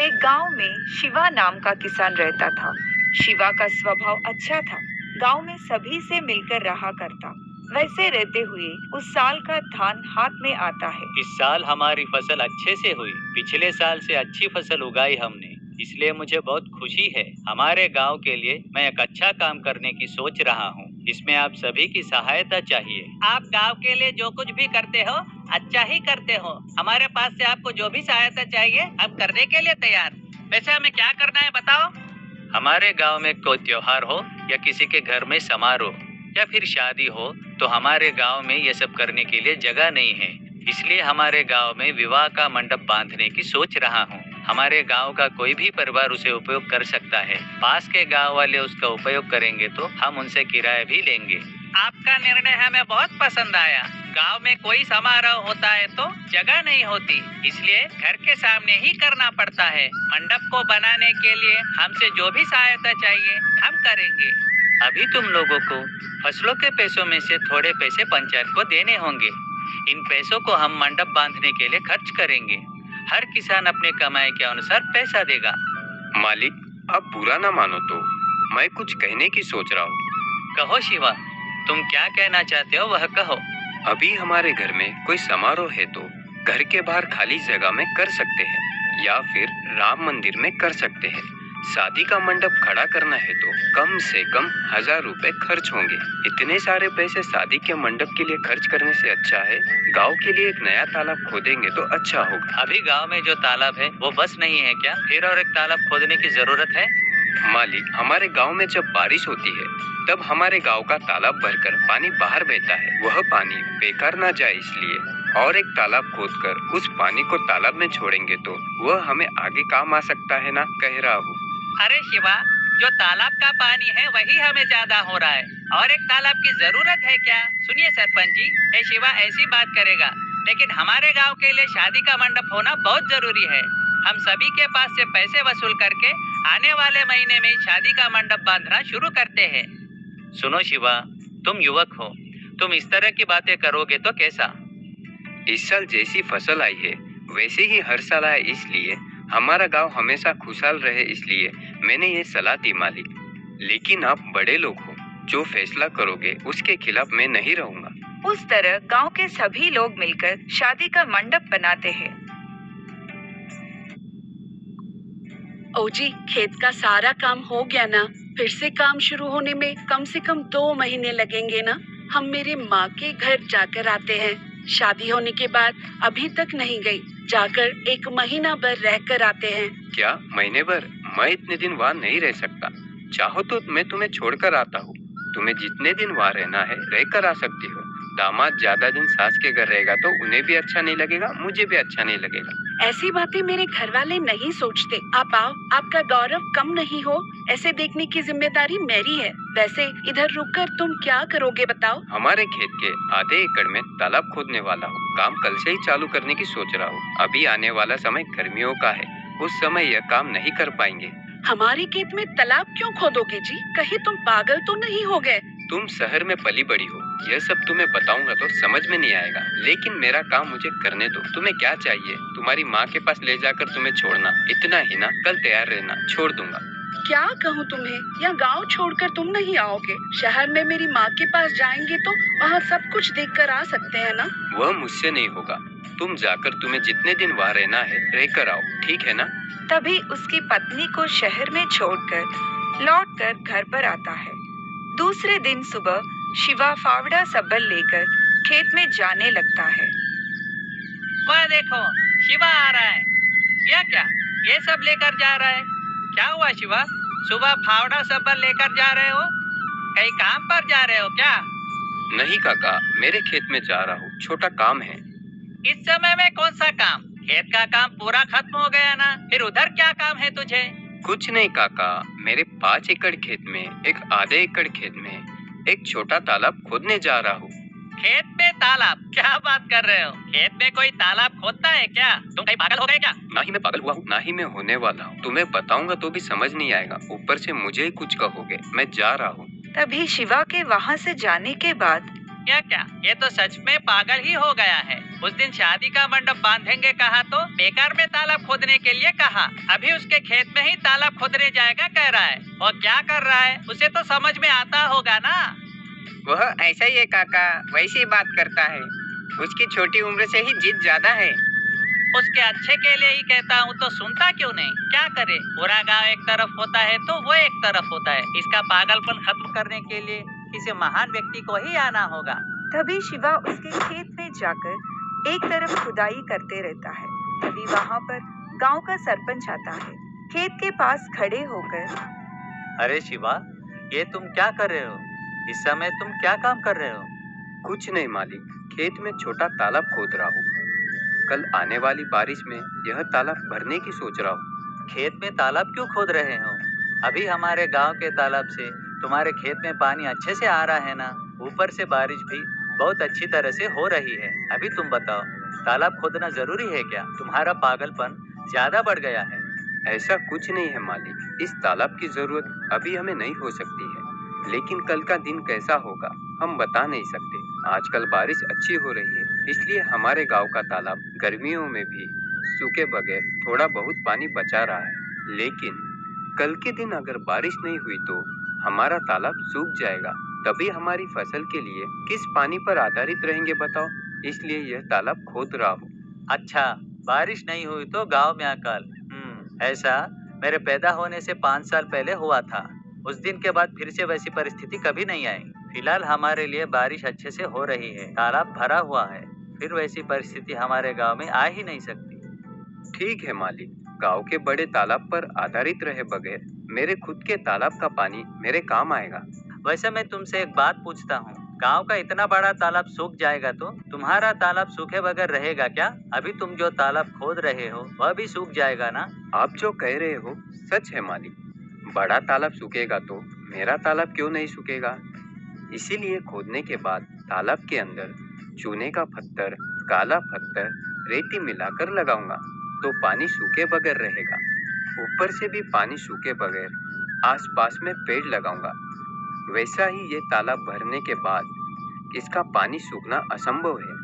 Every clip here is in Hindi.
एक गांव में शिवा नाम का किसान रहता था। शिवा का स्वभाव अच्छा था। गांव में सभी से मिलकर रहा करता। वैसे रहते हुए उस साल का धान हाथ में आता है। इस साल हमारी फसल अच्छे से हुई। पिछले साल से अच्छी फसल उगाई हमने, इसलिए मुझे बहुत खुशी है। हमारे गांव के लिए मैं एक अच्छा काम करने की सोच रहा हूँ। इसमें आप सभी की सहायता चाहिए। आप गांव के लिए जो कुछ भी करते हो अच्छा ही करते हो। हमारे पास से आपको जो भी सहायता चाहिए हम करने के लिए तैयार। वैसे हमें क्या करना है बताओ। हमारे गांव में कोई त्योहार हो या किसी के घर में समारोह या फिर शादी हो तो हमारे गांव में ये सब करने के लिए जगह नहीं है। इसलिए हमारे गांव में विवाह का मंडप बांधने की सोच रहा हूँ। हमारे गांव का कोई भी परिवार उसे उपयोग कर सकता है। पास के गांव वाले उसका उपयोग करेंगे तो हम उनसे किराया भी लेंगे। आपका निर्णय हमें बहुत पसंद आया। गांव में कोई समारोह होता है तो जगह नहीं होती, इसलिए घर के सामने ही करना पड़ता है। मंडप को बनाने के लिए हमसे जो भी सहायता चाहिए हम करेंगे। अभी तुम लोगों को फसलों के पैसों में से थोड़े पैसे पंचायत को देने होंगे। इन पैसों को हम मंडप बांधने के लिए खर्च करेंगे। हर किसान अपने कमाई के अनुसार पैसा देगा। मालिक, आप बुरा ना मानो तो मैं कुछ कहने की सोच रहा हूँ। कहो शिवा, तुम क्या कहना चाहते हो वह कहो। अभी हमारे घर में कोई समारोह है तो घर के बाहर खाली जगह में कर सकते हैं या फिर राम मंदिर में कर सकते हैं। शादी का मंडप खड़ा करना है तो कम से कम 1000 रुपए खर्च होंगे। इतने सारे पैसे शादी के मंडप के लिए खर्च करने से अच्छा है गांव के लिए एक नया तालाब खोदेंगे तो अच्छा होगा। अभी गांव में जो तालाब है वो बस नहीं है क्या? फिर और एक तालाब खोदने की जरूरत है? मालिक, हमारे गांव में जब बारिश होती है तब हमारे गांव का तालाब भरकर पानी बाहर बहता है। वह पानी बेकार ना जाए इसलिए और एक तालाब खोदकर उस पानी को तालाब में छोड़ेंगे तो वह हमें आगे काम आ सकता है ना, कह रहा हूँ। अरे शिवा, जो तालाब का पानी है वही हमें ज्यादा हो रहा है और एक तालाब की जरूरत है क्या? सुनिए सरपंच जी, ये शिवा ऐसी बात करेगा, लेकिन हमारे गांव के लिए शादी का मंडप होना बहुत जरूरी है। हम सभी के पास से पैसे वसूल करके आने वाले महीने में शादी का मंडप बांधना शुरू करते हैं। सुनो शिवा, तुम युवक हो, तुम इस तरह की बातें करोगे तो कैसा? इस साल जैसी फसल आई है वैसे ही हर साल आए, इसलिए हमारा गांव हमेशा खुशहाल रहे, इसलिए मैंने ये सलाह दी मालिक। लेकिन आप बड़े लोग हो, जो फैसला करोगे उसके खिलाफ मैं नहीं रहूंगा। उस तरह गांव के सभी लोग मिलकर शादी का मंडप बनाते हैं। ओ जी, खेत का सारा काम हो गया ना? फिर से काम शुरू होने में कम से कम 2 महीने लगेंगे ना? हम मेरे माँ के घर जाकर आते हैं। शादी होने के बाद अभी तक नहीं गई, जाकर 1 महीना भर रह कर आते हैं। क्या महीने भर? मैं इतने दिन वहाँ नहीं रह सकता। चाहो तो मैं तुम्हें छोड़कर आता हूँ। तुम्हें जितने दिन वहाँ रहना है रहकर आ सकती हो। दामाद ज्यादा दिन सास के घर रहेगा तो उन्हें भी अच्छा नहीं लगेगा, मुझे भी अच्छा नहीं लगेगा। ऐसी बातें मेरे घर वाले नहीं सोचते। आप आओ, आपका गौरव कम नहीं हो ऐसे देखने की जिम्मेदारी मेरी है। वैसे इधर रुककर तुम क्या करोगे बताओ? हमारे खेत के आधे एकड़ में तालाब खोदने वाला हूँ। काम कल से ही चालू करने की सोच रहा हूँ। अभी आने वाला समय गर्मियों का है, उस समय यह काम नहीं कर पाएंगे। हमारे खेत में तालाब क्यों खोदोगे जी? कहीं तुम पागल तो नहीं हो गए? तुम शहर में पली बड़ी हो, यह सब तुम्हें बताऊंगा तो समझ में नहीं आएगा। लेकिन मेरा काम मुझे करने दो। तुम्हें क्या चाहिए? तुम्हारी माँ के पास ले जाकर तुम्हें छोड़ना, इतना ही ना? कल तैयार रहना, छोड़ दूंगा। क्या कहूँ तुम्हें? या गांव छोड़कर तुम नहीं आओगे? शहर में मेरी माँ के पास जाएंगे तो वहाँ सब कुछ देख कर आ सकते हैं ना? वह मुझसे नहीं होगा। तुम जाकर तुम्हें जितने दिन वहाँ रहना है रहकर आओ, ठीक है ना? तभी उसकी पत्नी को शहर में छोड़कर लौटकर घर पर आता है। दूसरे दिन सुबह शिवा फावड़ा सबल लेकर खेत में जाने लगता है। वह देखो, शिवा आ रहा है। यह क्या? ये सब लेकर जा रहा है? क्या हुआ शिवा? सुबह फावड़ा सबल लेकर जा रहे हो? कहीं काम पर जा रहे हो क्या? नहीं काका, मेरे खेत में जा रहा हूँ, छोटा काम है। इस समय में कौन सा काम? खेत का काम पूरा खत्म हो गया ना, फिर उधर क्या काम है तुझे? कुछ नहीं काका, मेरे 5 एकड़ खेत में, एक आधे एकड़ खेत में एक छोटा तालाब खोदने जा रहा हूँ। खेत में तालाब? क्या बात कर रहे हो? खेत में कोई तालाब खोदता है क्या? तुम कहीं पागल हो गए क्या? ना ही मैं पागल हुआ हूँ, ना ही मैं होने वाला हूँ। तुम्हें बताऊंगा तो भी समझ नहीं आएगा, ऊपर से मुझे ही कुछ कहोगे। मैं जा रहा हूँ। तभी शिवा के वहाँ से जाने के बाद क्या? ये तो सच में पागल ही हो गया है। उस दिन शादी का मंडप बांधेंगे कहा तो बेकार में तालाब खोदने के लिए कहा। अभी उसके खेत में ही तालाब खोदने जाएगा कह रहा है। और क्या कर रहा है उसे तो समझ में आता होगा ना। वह ऐसा ही है काका, वैसी बात करता है। उसकी छोटी उम्र से ही जिद ज्यादा है। उसके अच्छे के लिए ही कहता हूँ तो सुनता क्यों नहीं। क्या करे, पूरा गांव एक तरफ होता है तो वो एक तरफ होता है। इसका पागलपन खत्म करने के लिए किसी महान व्यक्ति को ही आना होगा। तभी शिवा उसके खेत में जाकर एक तरफ खुदाई करते रहता है। तभी वहाँ पर गांव का सरपंच आता है। खेत के पास खड़े होकर, अरे शिवा, ये तुम क्या कर रहे हो? इस समय तुम क्या काम कर रहे हो? कुछ नहीं मालिक, खेत में छोटा तालाब खोद रहा हूँ। कल आने वाली बारिश में यह तालाब भरने की सोच रहा हूँ। खेत में तालाब क्यों खोद रहे हो? अभी हमारे गांव के तालाब से तुम्हारे खेत में पानी अच्छे से आ रहा है ना। ऊपर से बारिश भी बहुत अच्छी तरह से हो रही है। अभी तुम बताओ, तालाब खोदना जरूरी है क्या? तुम्हारा पागलपन ज्यादा बढ़ गया है। ऐसा कुछ नहीं है मालिक, इस तालाब की जरूरत अभी हमें नहीं हो सकती है, लेकिन कल का दिन कैसा होगा हम बता नहीं सकते। आजकल बारिश अच्छी हो रही है, इसलिए हमारे गांव का तालाब गर्मियों में भी सूखे बगैर थोड़ा बहुत पानी बचा रहा है। लेकिन कल के दिन अगर बारिश नहीं हुई तो हमारा तालाब सूख जाएगा। तभी हमारी फसल के लिए किस पानी पर आधारित रहेंगे बताओ। इसलिए यह तालाब खोद रहा हूँ। अच्छा, बारिश नहीं हुई तो गांव में अकाल। ऐसा मेरे पैदा होने से 5 साल पहले हुआ था। उस दिन के बाद फिर से वैसी परिस्थिति कभी नहीं आई। फिलहाल हमारे लिए बारिश अच्छे से हो रही है, तालाब भरा हुआ है। फिर वैसी परिस्थिति हमारे गांव में आ ही नहीं सकती। ठीक है मालिक, गांव के बड़े तालाब पर आधारित रहे बगैर मेरे खुद के तालाब का पानी मेरे काम आएगा। वैसे मैं तुमसे एक बात पूछता हूँ, गांव का इतना बड़ा तालाब सूख जाएगा तो तुम्हारा तालाब सूखे बगैर रहेगा क्या? अभी तुम जो तालाब खोद रहे हो वह भी सूख जाएगा ना? आप जो कह रहे हो सच है मालिक। बड़ा तालाब सूखेगा तो मेरा तालाब क्यों नहीं सूखेगा। इसीलिए खोदने के बाद तालाब के अंदर चूने का पत्थर, काला पत्थर, रेती मिलाकर लगाऊंगा तो पानी सूखे बगैर रहेगा। ऊपर से भी पानी सूखे बगैर आसपास में पेड़ लगाऊंगा। वैसा ही ये तालाब भरने के बाद इसका पानी सूखना असंभव है।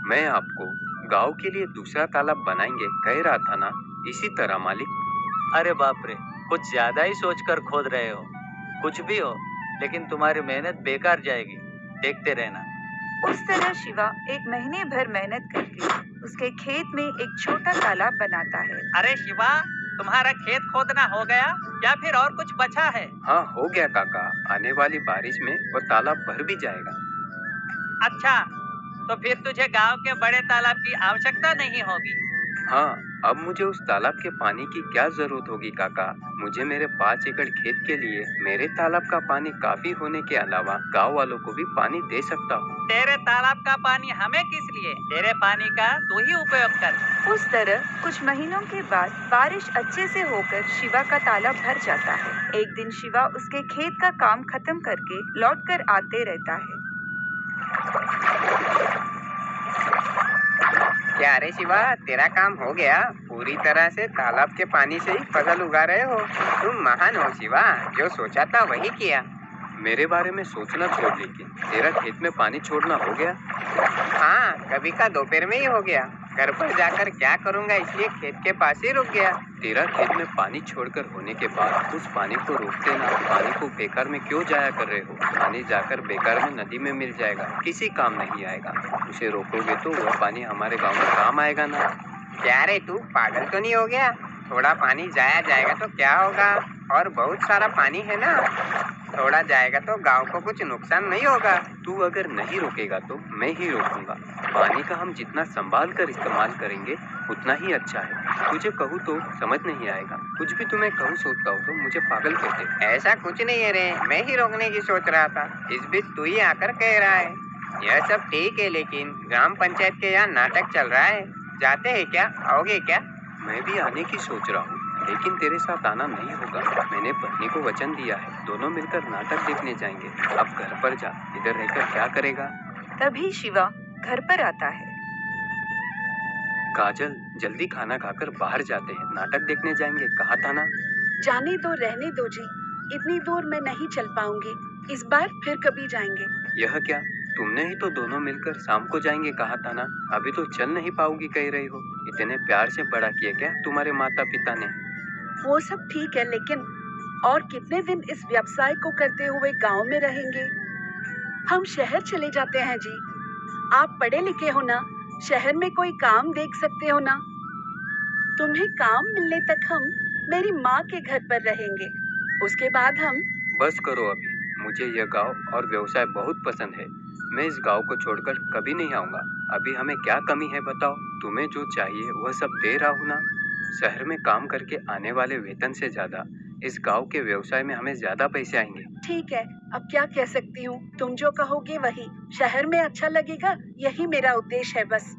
मैं आपको गांव के लिए दूसरा तालाब बनाएंगे कह रहा था ना, इसी तरह मालिक। अरे बाप रे, कुछ ज्यादा ही सोचकर खोद रहे हो। कुछ भी हो, लेकिन तुम्हारी मेहनत बेकार जाएगी, देखते रहना। उस तरह शिवा 1 महीने भर मेहनत करके उसके खेत में एक छोटा तालाब बनाता है। अरे शिवा, तुम्हारा खेत खोदना हो गया या फिर और कुछ बचा है? हाँ हो गया काका, आने वाली बारिश में वो तालाब भर भी जाएगा। अच्छा, तो फिर तुझे गांव के बड़े तालाब की आवश्यकता नहीं होगी। हाँ, अब मुझे उस तालाब के पानी की क्या जरूरत होगी काका। मुझे मेरे 5 एकड़ खेत के लिए मेरे तालाब का पानी काफी होने के अलावा गांव वालों को भी पानी दे सकता हूँ। तेरे तालाब का पानी हमें किस लिए? तेरे पानी का तू ही उपयोग कर। उस तरह कुछ महीनों के बाद बारिश अच्छे से होकर शिवा का तालाब भर जाता है। एक दिन शिवा उसके खेत का काम खत्म करके लौटकर आते रहता है। क्या रे शिवा, तेरा काम हो गया? पूरी तरह से तालाब के पानी से ही फसल उगा रहे हो। तुम महान हो शिवा, जो सोचा था वही किया। मेरे बारे में सोचना छोड़, लेकिन तेरा खेत में पानी छोड़ना हो गया। हाँ, कभी का दोपहर में ही हो गया। घर पर जाकर क्या करूँगा, इसलिए खेत के पास ही रुक गया। तेरा खेत में पानी छोड़कर होने के बाद उस पानी को रोकते ना। पानी को बेकार में क्यों जाया कर रहे हो? पानी जाकर बेकार में नदी में मिल जाएगा, किसी काम नहीं आएगा। उसे रोकोगे तो वह पानी हमारे गांव में काम आएगा ना। क्या रे, तू पागल तो नहीं हो गया? थोड़ा पानी जाया जाएगा तो क्या होगा, और बहुत सारा पानी है ना। थोड़ा जाएगा तो गांव को कुछ नुकसान नहीं होगा। तू अगर नहीं रोकेगा तो मैं ही रोकूंगा। पानी का हम जितना संभाल कर इस्तेमाल करेंगे उतना ही अच्छा है। तुझे कहूँ तो समझ नहीं आएगा। कुछ भी तुम्हें कहूँ सोचता हूँ तो मुझे पागल कहते। ऐसा कुछ नहीं है रे, मैं ही रोकने की सोच रहा था। इस बीच तू ही आकर कह रहा है। यह सब ठीक है, लेकिन ग्राम पंचायत के यहाँ नाटक चल रहा है, जाते हैं क्या? आओगे क्या? मैं भी आने की सोच रहा हूँ, लेकिन तेरे साथ आना नहीं होगा। मैंने पत्नी को वचन दिया है, दोनों मिलकर नाटक देखने जाएंगे। अब घर पर जा, इधर रहकर क्या करेगा? तभी शिवा घर पर आता है। काजल, जल्दी खाना खाकर बाहर जाते हैं, नाटक देखने जाएंगे, कहा था ना। जाने दो, रहने दो जी, इतनी दूर मैं नहीं चल पाऊंगी। इस बार फिर कभी जाएंगे। यह क्या? तुमने ही तो दोनों मिलकर शाम को जाएंगे कहा था ना। अभी तो चल नहीं पाओगी कह रही हो। इतने प्यार से बड़ा किया क्या तुम्हारे माता पिता ने? वो सब ठीक है, लेकिन और कितने दिन इस व्यवसाय को करते हुए गांव में रहेंगे? हम शहर चले जाते हैं जी। आप पढ़े लिखे हो ना, शहर में कोई काम देख सकते हो ना। तुम्हें काम मिलने तक हम मेरी माँ के घर पर रहेंगे। उसके बाद हम। बस करो अभी। मुझे यह गांव और व्यवसाय बहुत पसंद है। मैं इस गांव को छोड़कर कभी नहीं आऊंगा। अभी हमें क्या कमी है बताओ? तुम्हें जो चाहिए वह सब दे रहा हूं ना। शहर में काम करके आने वाले वेतन से ज्यादा इस गांव के व्यवसाय में हमें ज्यादा पैसे आएंगे। ठीक है, अब क्या कह सकती हूँ। तुम जो कहोगे वही। शहर में अच्छा लगेगा, यही मेरा उद्देश्य है बस।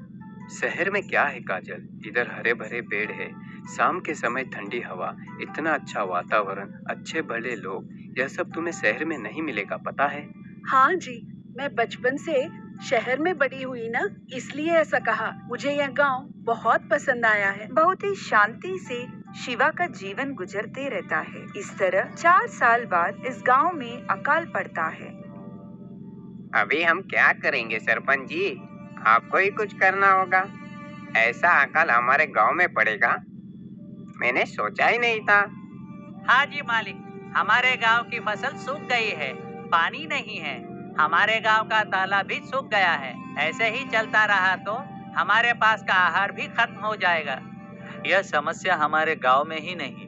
शहर में क्या है काजल? इधर हरे भरे पेड़ है, शाम के समय ठंडी हवा, इतना अच्छा वातावरण, अच्छे भले लोग। यह सब तुम्हें शहर में नहीं मिलेगा, पता है? हाँ जी, मैं बचपन से शहर में बड़ी हुई ना, इसलिए ऐसा कहा। मुझे यह गांव बहुत पसंद आया है। बहुत ही शांति से शिवा का जीवन गुजरते रहता है। इस तरह 4 साल बाद इस गांव में अकाल पड़ता है। अभी हम क्या करेंगे सरपंच जी? आपको ही कुछ करना होगा। ऐसा अकाल हमारे गांव में पड़ेगा, मैंने सोचा ही नहीं था। हाँ जी मालिक, हमारे गांव की फसल सूख गई है, पानी नहीं है। हमारे गांव का तालाब भी सूख गया है। ऐसे ही चलता रहा तो हमारे पास का आहार भी खत्म हो जाएगा। यह समस्या हमारे गांव में ही नहीं,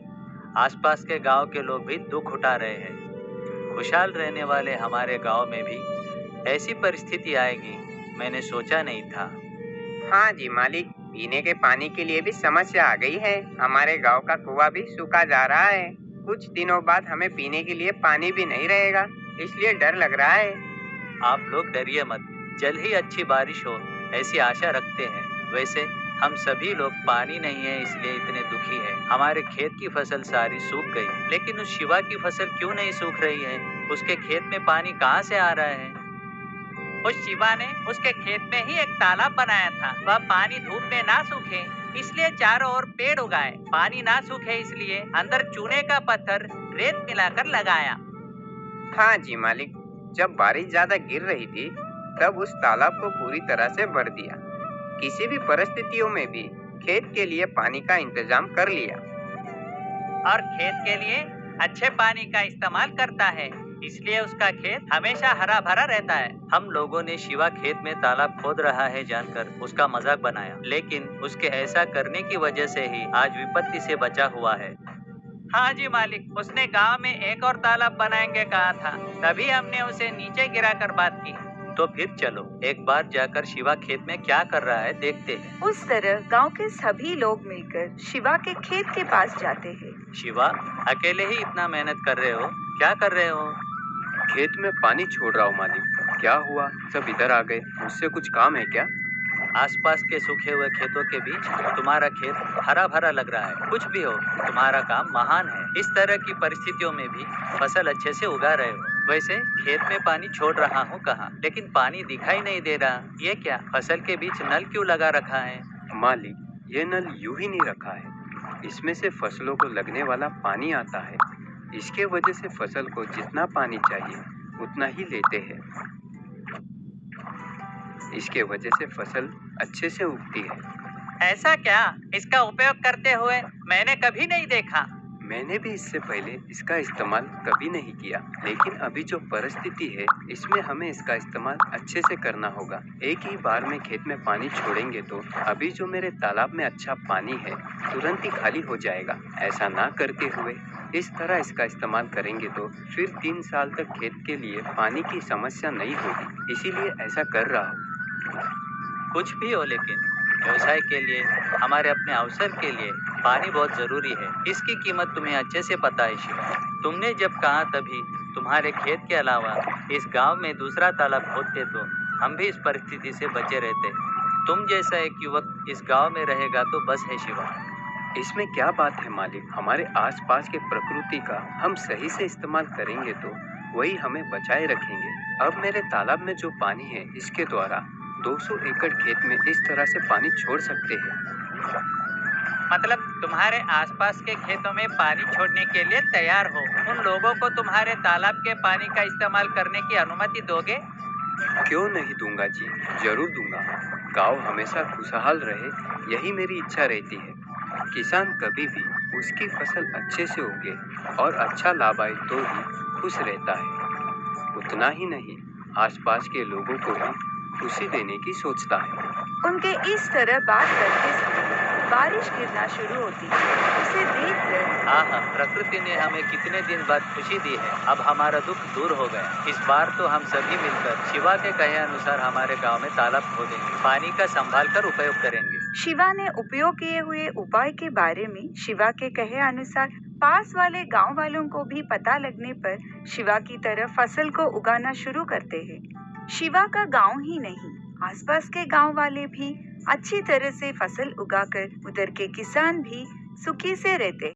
आसपास के गांव के लोग भी दुख उठा रहे हैं। खुशहाल रहने वाले हमारे गांव में भी ऐसी परिस्थिति आएगी, मैंने सोचा नहीं था। हाँ जी मालिक, पीने के पानी के लिए भी समस्या आ गई है। हमारे गांव का कुआं भी सूखा जा रहा है। कुछ दिनों बाद हमें पीने के लिए पानी भी नहीं रहेगा, इसलिए डर लग रहा है। आप लोग डरिए मत, जल्द ही अच्छी बारिश हो ऐसी आशा रखते हैं। वैसे हम सभी लोग पानी नहीं है इसलिए इतने दुखी हैं। हमारे खेत की फसल सारी सूख गई, लेकिन उस शिवा की फसल क्यों नहीं सूख रही है? उसके खेत में पानी कहाँ से आ रहा है? उस शिवा ने उसके खेत में ही एक तालाब बनाया था। वह पानी धूप में ना सूखे इसलिए चारों ओर पेड़ उगाए। पानी ना सूखे इसलिए अंदर चूने का पत्थर रेत मिलाकर लगाया। हाँ जी मालिक, जब बारिश ज्यादा गिर रही थी तब उस तालाब को पूरी तरह से भर दिया। किसी भी परिस्थितियों में भी खेत के लिए पानी का इंतजाम कर लिया। और खेत के लिए अच्छे पानी का इस्तेमाल करता है, इसलिए उसका खेत हमेशा हरा भरा रहता है। हम लोगों ने शिवा खेत में तालाब खोद रहा है जानकर उसका मजाक बनाया, लेकिन उसके ऐसा करने की वजह से ही आज विपत्ति से बचा हुआ है। हाँ जी मालिक, उसने गांव में एक और तालाब बनाएंगे कहा था, तभी हमने उसे नीचे गिराकर बात की। तो फिर चलो एक बार जाकर शिवा खेत में क्या कर रहा है देखते हैं। उस तरह गांव के सभी लोग मिलकर शिवा के खेत के पास जाते हैं। शिवा, अकेले ही इतना मेहनत कर रहे हो, क्या कर रहे हो? खेत में पानी छोड़ रहा हूँ मालिक। क्या हुआ, सब इधर आ गए? मुझसे कुछ काम है क्या? आसपास के सूखे हुए खेतों के बीच तुम्हारा खेत हरा भरा लग रहा है। कुछ भी हो, तुम्हारा काम महान है। इस तरह की परिस्थितियों में भी फसल अच्छे से उगा रहे हो। वैसे खेत में पानी छोड़ रहा हूँ कहाँ, लेकिन पानी दिखाई नहीं दे रहा। ये क्या, फसल के बीच नल क्यों लगा रखा है? मालिक, ये नल यूं ही नहीं रखा है। इसमें से फसलों को लगने वाला पानी आता है। इसके वजह से फसल को जितना पानी चाहिए उतना ही लेते हैं। इसके वजह से फसल अच्छे से उगती है। ऐसा क्या? इसका उपयोग करते हुए मैंने कभी नहीं देखा। मैंने भी इससे पहले इसका इस्तेमाल कभी नहीं किया, लेकिन अभी जो परिस्थिति है इसमें हमें इसका इस्तेमाल अच्छे से करना होगा। एक ही बार में खेत में पानी छोड़ेंगे तो अभी जो मेरे तालाब में अच्छा पानी है तुरंत ही खाली हो जाएगा। ऐसा ना करते हुए इस तरह इसका इस्तेमाल करेंगे तो फिर 3 साल तक खेत के लिए पानी की समस्या नहीं होगी। इसीलिए ऐसा कर रहा हूँ। कुछ भी हो, लेकिन व्यवसाय के लिए, हमारे अपने अवसर के लिए पानी बहुत जरूरी है। इसकी कीमत तुम्हें अच्छे से पता है शिवा। तुमने जब कहा तभी तुम्हारे खेत के अलावा इस गांव में दूसरा तालाब खोदते तो हम भी इस परिस्थिति से बचे रहते। तुम जैसा एक युवक इस गांव में रहेगा तो बस है शिवा। इसमें क्या बात है मालिक? हमारे आसपास के प्रकृति का हम सही से इस्तेमाल करेंगे तो वही हमें बचाए रखेंगे। अब मेरे तालाब में जो पानी है इसके द्वारा 200 एकड़ खेत में इस तरह से पानी छोड़ सकते हैं। मतलब तुम्हारे आसपास के खेतों में पानी छोड़ने के लिए तैयार हो? उन लोगों को तुम्हारे तालाब के पानी का इस्तेमाल करने की अनुमति दोगे? क्यों नहीं दूंगा जी, जरूर दूंगा। गांव हमेशा खुशहाल रहे, यही मेरी इच्छा रहती है। किसान कभी भी उसकी फसल अच्छे से उगे और अच्छा लाभ आए तो ही खुश रहता है। उतना ही नहीं, आसपास के लोगों को भी खुशी देने की सोचता है। उनके इस तरह बात करते समय बारिश गिरना शुरू होती है। उसे देखकर हाँ हाँ, प्रकृति ने हमें कितने दिन बाद खुशी दी है। अब हमारा दुख दूर हो गया। इस बार तो हम सभी मिलकर शिवा के कहे अनुसार हमारे गांव में तालाब खोदेंगे, पानी का संभाल कर उपयोग करेंगे। शिवा ने उपयोग किए हुए उपाय के बारे में शिवा के कहे अनुसार पास वाले गांव वालों को भी पता लगने पर शिवा की तरह फसल को उगाना शुरू करते हैं। शिवा का गांव ही नहीं, आसपास के गांव वाले भी अच्छी तरह से फसल उगाकर उधर के किसान भी सुखी से रहते हैं।